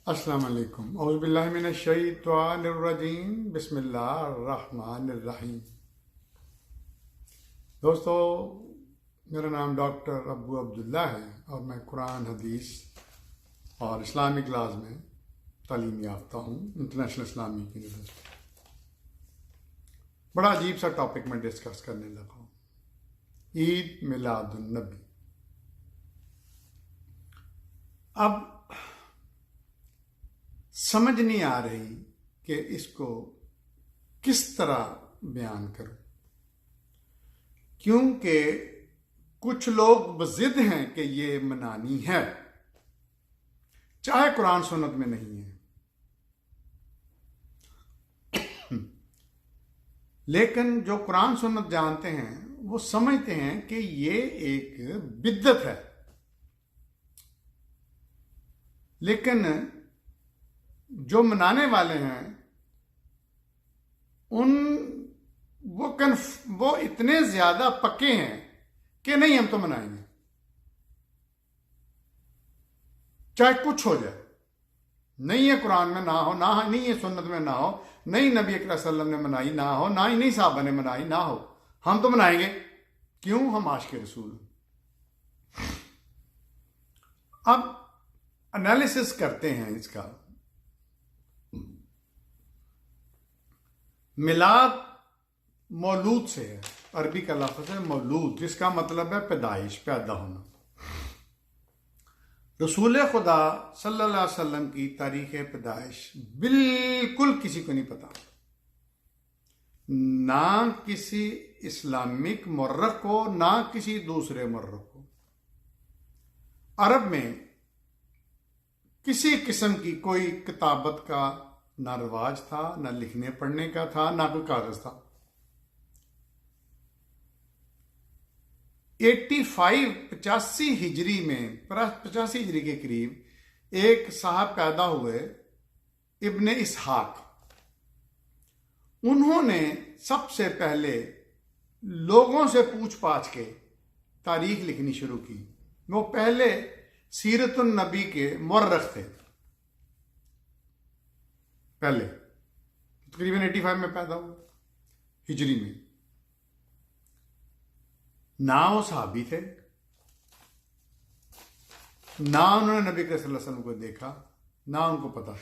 अस्सलाम वालेकुम औज़ुबिल्लाहि मिनश्शैतानिर्रजीम बिस्मिल्लाहिर्रहमानिर्रहीम। दोस्तों, मेरा नाम डॉक्टर अबू अब्दुल्ला है और मैं कुरान, हदीस और इस्लामिक क्लास में तालीम याफ्ता हूँ इंटरनेशनल इस्लामिक यूनिवर्सिटी। बड़ा अजीब सा टॉपिक मैं डिस्कस करने लगा हूँ, ईद मिलादुन नबी। अब समझ नहीं आ रही कि इसको किस तरह बयान करूं, क्योंकि कुछ लोग बज़िद हैं कि ये मनानी है, चाहे कुरान सुन्नत में नहीं है। लेकिन जो कुरान सुन्नत जानते हैं वो समझते हैं कि ये एक बिद्दत है। लेकिन जो मनाने वाले हैं वो इतने ज्यादा पक्के हैं कि नहीं, हम तो मनाएंगे चाहे कुछ हो जाए। नहीं है कुरान में, ना हो, ना नहीं है सुन्नत में, ना हो, नहीं नबी अकरम सल्लल्लाहु अलैहि वसल्लम ने मनाई, ना हो, ना ही नहीं साहबा ने मनाई, ना हो, हम तो मनाएंगे। क्यों? हम आशिक़ रसूल। अब एनालिसिस करते हैं इसका। मिलाद मौलूद से है, अरबी का लफ्ज़ है मौलूद, जिसका मतलब है पैदाइश, पैदा होना। रसूल खुदा सल्लल्लाहु अलैहि वसल्लम की तारीख़ पैदाइश बिल्कुल किसी को नहीं पता, ना किसी इस्लामिक मुर्रख को, ना किसी दूसरे मुर्रख को। अरब में किसी किस्म की कोई किताबत का ना रिवाज था, ना लिखने पढ़ने का था, ना कोई कागज था। 85 हिजरी में, 85 हिजरी के करीब एक साहब पैदा हुए, इब्ने इसहाक। उन्होंने सबसे पहले लोगों से पूछ पाछ के तारीख लिखनी शुरू की। वो पहले सीरतुन नबी के मुर्रख थे। पहले तकरीबन 85 में पैदा हुआ हिजरी में। ना वो सहाबी थे, ना उन्होंने नबी सल्लल्लाहु अलैहि वसल्लम को देखा, ना उनको पता।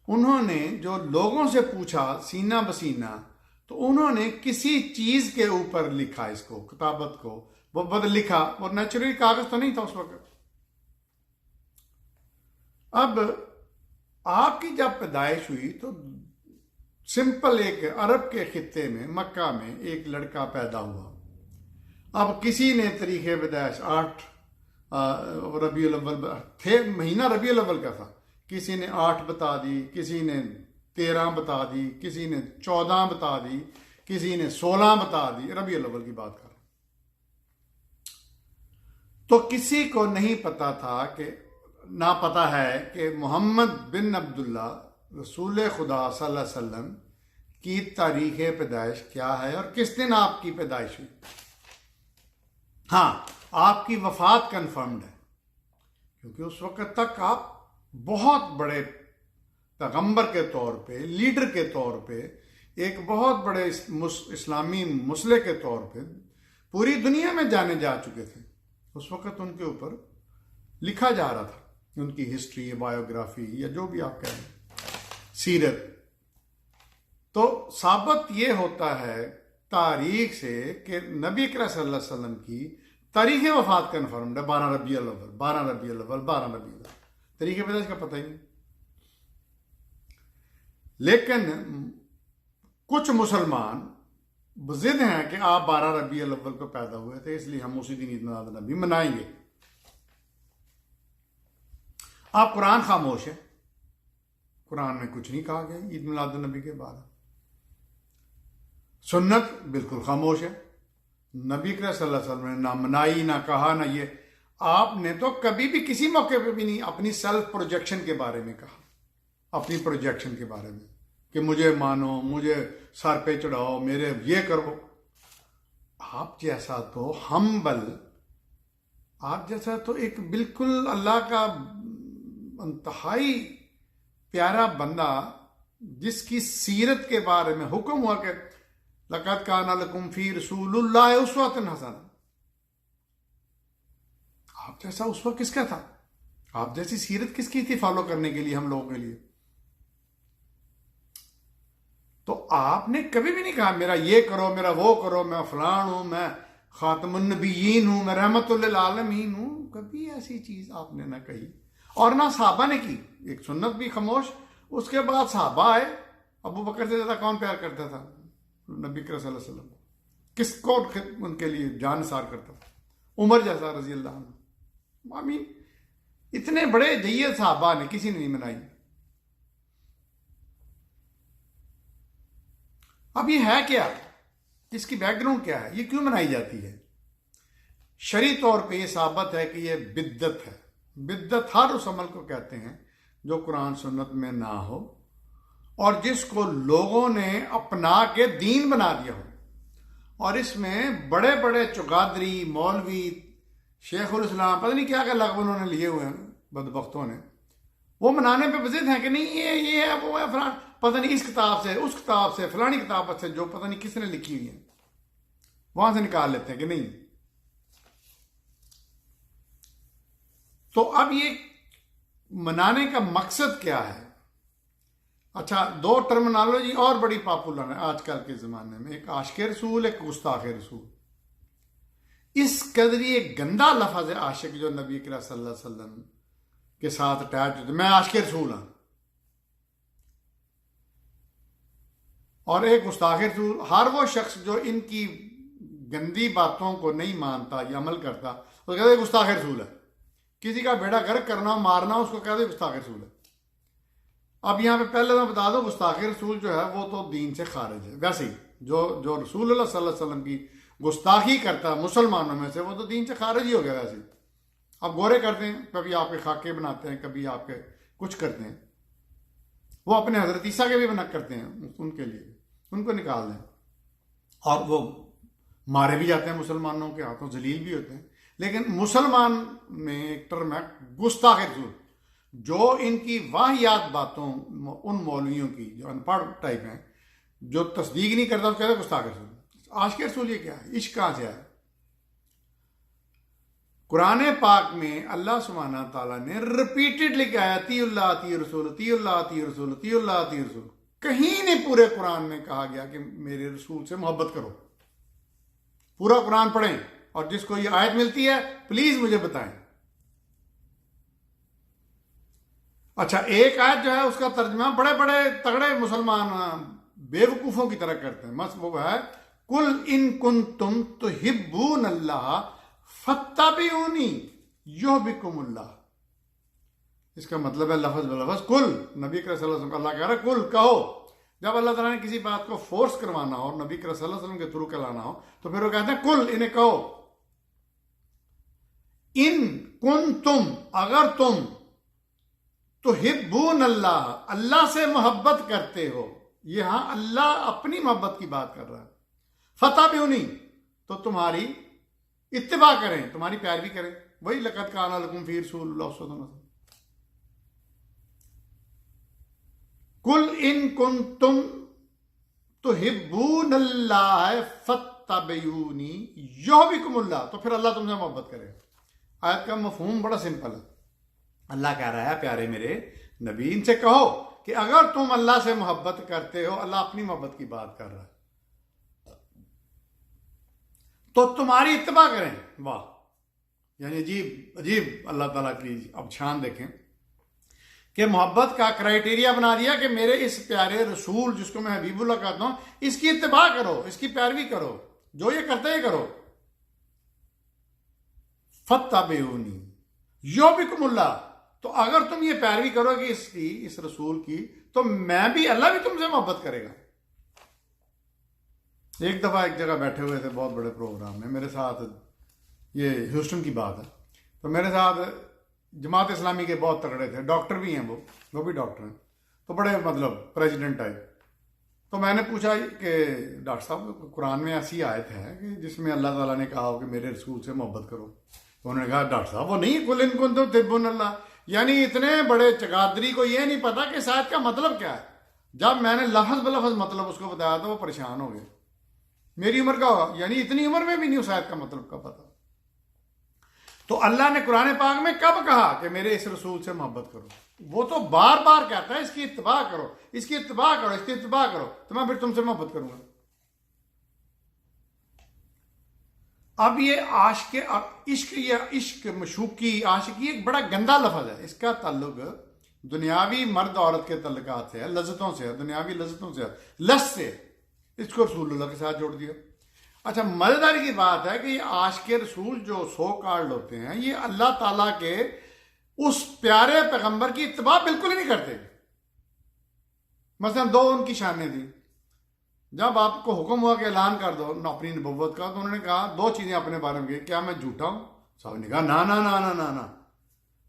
उन्होंने जो लोगों से पूछा सीना बसीना, तो उन्होंने किसी चीज के ऊपर लिखा, इसको किताबत को वो बदल लिखा। और नेचुरली कागज तो नहीं था उस वक्त। अब आपकी जब पैदाइश हुई तो सिंपल एक अरब के खित्ते में, मक्का में एक लड़का पैदा हुआ। अब किसी ने तरीके पैदाइश 8 रबीउल अव्वल थे, महीना रबीउल अव्वल का था, किसी ने 8 बता दी, किसी ने 13 बता दी, किसी ने 14 बता दी, किसी ने 16 बता दी। रबीउल अव्वल की बात कर। तो किसी को नहीं पता था कि, ना पता है कि मोहम्मद बिन अब्दुल्ला रसूल खुदा सल्लल्लाहु अलैहि वसल्लम की तारीख़ पैदाइश क्या है और किस दिन आपकी पैदाइश हुई। हाँ, आपकी वफात कन्फर्म्ड है, क्योंकि उस वक्त तक आप बहुत बड़े पैगंबर के तौर पे, लीडर के तौर पे, एक बहुत बड़े इस्लामी मुस्लिम के तौर पे पूरी दुनिया में जाने जा चुके थे। उस वक्त उनके ऊपर लिखा जा रहा था, उनकी हिस्ट्री, बायोग्राफी, या जो भी आप कहें, सीरत। तो साबित ये होता है तारीख से कि नबी अकरम सल्लल्लाहु अलैहि वसल्लम की तारीख वफात कन्फर्म्ड है 12 रबीउल अव्वल, 12 रबीउल अव्वल, 12 रबीउल अव्वल। तारीख पैदाइश का पता ही नहीं। लेकिन कुछ मुसलमान जिद हैं कि आप 12 रबीउल अव्वल को पैदा हुए थे, इसलिए हम उसी दिन ईद मिलाद नबी मनाएंगे। आप कुरान खामोश है, कुरान में कुछ नहीं कहा गया ईद मिलाद नबी के बाद। सुन्नत बिल्कुल खामोश है, नबी सल्लल्लाहु अलैहि वसल्लम ने ना मनाई, ना कहा, ना ये। आपने तो कभी भी किसी मौके पे भी नहीं अपनी सेल्फ प्रोजेक्शन के बारे में कहा, अपनी प्रोजेक्शन के बारे में कि मुझे मानो, मुझे सर पे चढ़ाओ, मेरे ये करो। आप जैसा तो हम्बल, आप जैसा तो एक बिल्कुल अल्लाह का इंतहाई प्यारा बंदा जिसकी सीरत के बारे में हुक्म हुआ कि लक़द काना लकुम फी रसूलिल्लाहि उस्वतुन हसना। आप जैसा उसवा किसका था? आप जैसी सीरत किसकी थी फॉलो करने के लिए हम लोगों के लिए? तो आपने कभी भी नहीं कहा मेरा ये करो, मेरा वो करो, मैं फलान हूं, मैं खातमुन नबीयीन हूं, मैं रहमतुल लिल आलमीन हूं। कभी ऐसी चीज आपने ना कही और ना सहाबा ने की। एक सुन्नत भी खामोश। उसके बाद सहाबा आए। अबू बकर से ज्यादा कौन प्यार करता था नबी करीम सल्लल्लाहु अलैहि वसल्लम? किसको उनके लिए जान निसार करता था? उमर जैसा रजी अल्लाह अन्हु। आमीन। इतने बड़े जय्यद सहाबा ने किसी ने नहीं मनाई। अब ये है क्या? इसकी बैकग्राउंड क्या है? ये क्यों मनाई जाती है? शरई तौर पे ये साबित है कि ये बिद्दत है। बिद्दत हर उस अमल को कहते हैं जो कुरान सुन्नत में ना हो और जिसको लोगों ने अपना के दीन बना दिया हो। और इसमें बड़े बड़े चौगादरी, मौलवी, शेखुल इस्लाम, पता नहीं क्या क्या लक़ब उन्होंने लिए हुए हैं बदबख्तों ने, वो मनाने पे बजिद हैं कि नहीं ये है वो है फलान, पता नहीं इस किताब से, उस किताब से, फलानी किताब से जो पता नहीं किसने लिखी हुई है वहां से निकाल लेते हैं कि नहीं। तो अब ये मनाने का मकसद क्या है? अच्छा, दो टर्मिनोलॉजी और बड़ी पॉपुलर है आजकल के जमाने में, एक आशिक रसूल, एक गुस्ताख रसूल। इस कदर ये गंदा लफ्ज़ है आशिक जो नबी करीम सल्लल्लाहु अलैहि वसल्लम के साथ अटैच होते, मैं आशिक रसूल हूं। और एक गुस्ताख रसूल, हर वो शख्स जो इनकी गंदी बातों को नहीं मानता या अमल करता तो कहते हैं गुस्ताख रसूल है। किसी का बेड़ा गर्क करना, मारना, उसको कहते गुस्ताख रसूल है। अब यहां पे पहले मैं बता दूं, गुस्ताख रसूल जो है वो तो दीन से खारिज है। वैसे ही जो रसूलुल्लाह सल्लल्लाहु अलैहि वसल्लम की गुस्ताखी करता है मुसलमानों में से, वो तो दीन से खारिज ही हो गया। वैसे अब गोरे करते हैं, कभी आपके खाके बनाते हैं, कभी आपके कुछ करते हैं। वो अपने हजरत ईसा के भी बना करते हैं, उनके लिए उनको निकाल दें। और वो मारे भी जाते हैं, मुसलमानों के हाथों जलील भी होते हैं। लेकिन मुसलमान में एक टर्म है गुस्ताख रसूल, जो इनकी वाहियात बातों, उन मौलवियों की जो अनपढ़ टाइप हैं, जो तस्दीक नहीं करता, कहते गुस्ताख रसूल। आशिक रसूल ये क्या है? इश्क कहां से है? कुरान पाक में अल्लाह सुब्हाना ताला ने रिपीटेडली कहा तीउल्लाह ती रसूल, तीउल्लाह ती रसूल, तीउल्लाह ती रसूल। कहीं नहीं पूरे कुरान में कहा गया कि मेरे रसूल से मोहब्बत करो। पूरा कुरान पढ़ें और जिसको ये आयत मिलती है प्लीज मुझे बताएं। अच्छा, एक आयत जो है उसका तर्जमा बड़े बड़े तगड़े मुसलमान बेवकूफों की तरह करते हैं। मस्त वो है कुल इन कुंतुम तुहिब्बून अल्लाह फत्तबिऊनी युहब्बुकुमुल्लाह। इसका मतलब है लफ्ज बलफ्ज कुल। नबी करीम सल्लल्लाहु अलैहि वसल्लम अल्लाह कह रहा है कुल कहो। जब अल्लाह ताला ने किसी बात को फोर्स करवाना हो, नबी करीम सल्लल्लाहु अलैहि वसल्लम के थ्रू कराना हो, तो फिर वो कहते हैं कुल, इन्हें कहो। इन कुंतुम, अगर तुम तुहिब्बून अल्लाह, अल्लाह से मोहब्बत करते हो। यहां अल्लाह अपनी मोहब्बत की बात कर रहा है। फत्तबिऊनी, तो तुम्हारी इत्तिबा करें, तुम्हारी पैरवी करें। वही लक़द काना लकुम फी रसूलिल्लाहि उस्वतुन हसनह। कुल इन कुंतुम तुहिब्बून अल्लाह फत्तबिऊनी युहब्बुकुमुल्लाह, तो फिर अल्लाह तुमसे मोहब्बत करेगा। आयत का मफहूम बड़ा सिंपल है। अल्लाह कह रहा है प्यारे मेरे नबी, इनसे कहो कि अगर तुम अल्लाह से मोहब्बत करते हो, अल्लाह अपनी मोहब्बत की बात कर रहा है, तो तुम्हारी इत्तिबा करें। वाह, यानी अजीब अजीब अल्लाह ताला की अब शान देखें कि मोहब्बत का क्राइटेरिया बना दिया कि मेरे इस प्यारे रसूल जिसको मैं हबीबुल्लाह कहता हूं, इसकी इत्तिबा करो, इसकी पैरवी करो, जो ये करते हैं करो। फत्तबिऊनी युहब्बुकुमुल्लाह, तो अगर तुम ये पैरवी करोगे इसकी, इस रसूल की, तो मैं भी, अल्लाह भी तुमसे मोहब्बत करेगा। एक दफा एक जगह बैठे हुए थे बहुत बड़े प्रोग्राम में, मेरे साथ, ये ह्यूस्टन की बात है, तो मेरे साथ जमात इस्लामी के बहुत तगड़े थे, डॉक्टर भी हैं, वो भी डॉक्टर हैं, तो बड़े मतलब प्रेसिडेंट टाइप। तो मैंने पूछा कि डॉक्टर साहब, कुरान में ऐसी आयत है कि जिसमें अल्लाह ताला ने कहा हो कि मेरे रसूल से मोहब्बत करो। तो उन्होंने कहा डॉक्टर साहब वो नहीं, कुल इन कुंतुम तुहिब्बून अल्लाह, यानी इतने बड़े चगादरी को यह नहीं पता कि इस आयत का मतलब क्या है। जब मैंने लफ्ज बलफ्ज मतलब उसको बताया तो वो परेशान हो गए। मेरी उम्र का होगा, यानी इतनी उम्र में भी नहीं उस आयत का मतलब का पता। तो अल्लाह ने कुरान पाक में कब कहा कि मेरे इस रसूल से मोहब्बत करो? वो तो बार बार कहता है इसकी इत्तबा करो, इसकी इत्तबा करो, इसकी इत्तबा करो, तो मैं फिर तुमसे मोहब्बत करूंगा। अब ये इश्क मशूकी आशिकी एक बड़ा गंदा लफ्ज है। इसका ताल्लुक दुनियावी मर्द औरत के तल्लुकात से है, लज्जतों से है, दुनियावी लज्जतों से है, लस से। इसको रसूलुल्लाह के साथ जोड़ दिया। अच्छा, मजेदारी की बात है कि ये आशिक रसूल जो सो कार्ड होते हैं, ये अल्लाह ताला के उस प्यारे पैगंबर की इत्तबा बिल्कुल ही नहीं करते। मसलन दो उनकी शानें थी। जब आपको हुक्म हुआ कि ऐलान कर दो अपनी नबुव्वत का, तो उन्होंने कहा दो चीजें अपने बारे में, क्या मैं झूठा हूं? साहब ने कहा ना ना ना ना ना ना,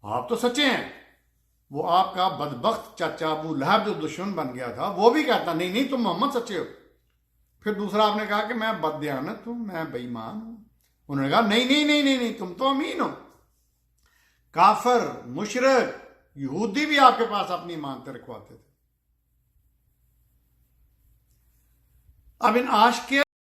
आप तो सच्चे हैं। वो आपका बदबख्त चाचा अबू लहब जो दुश्मन बन गया था, वो भी कहता नहीं नहीं तुम मोहम्मद सच्चे हो। फिर दूसरा आपने कहा कि मैं बददियानत हूं, मैं बेईमान हूं। उन्होंने कहा नहीं नहीं नहीं नहीं नहीं, तुम तो अमीन हो। काफर, मुशरिक, यहूदी भी आपके पास अपनी मानते रखवाते थे। अब इन आशिक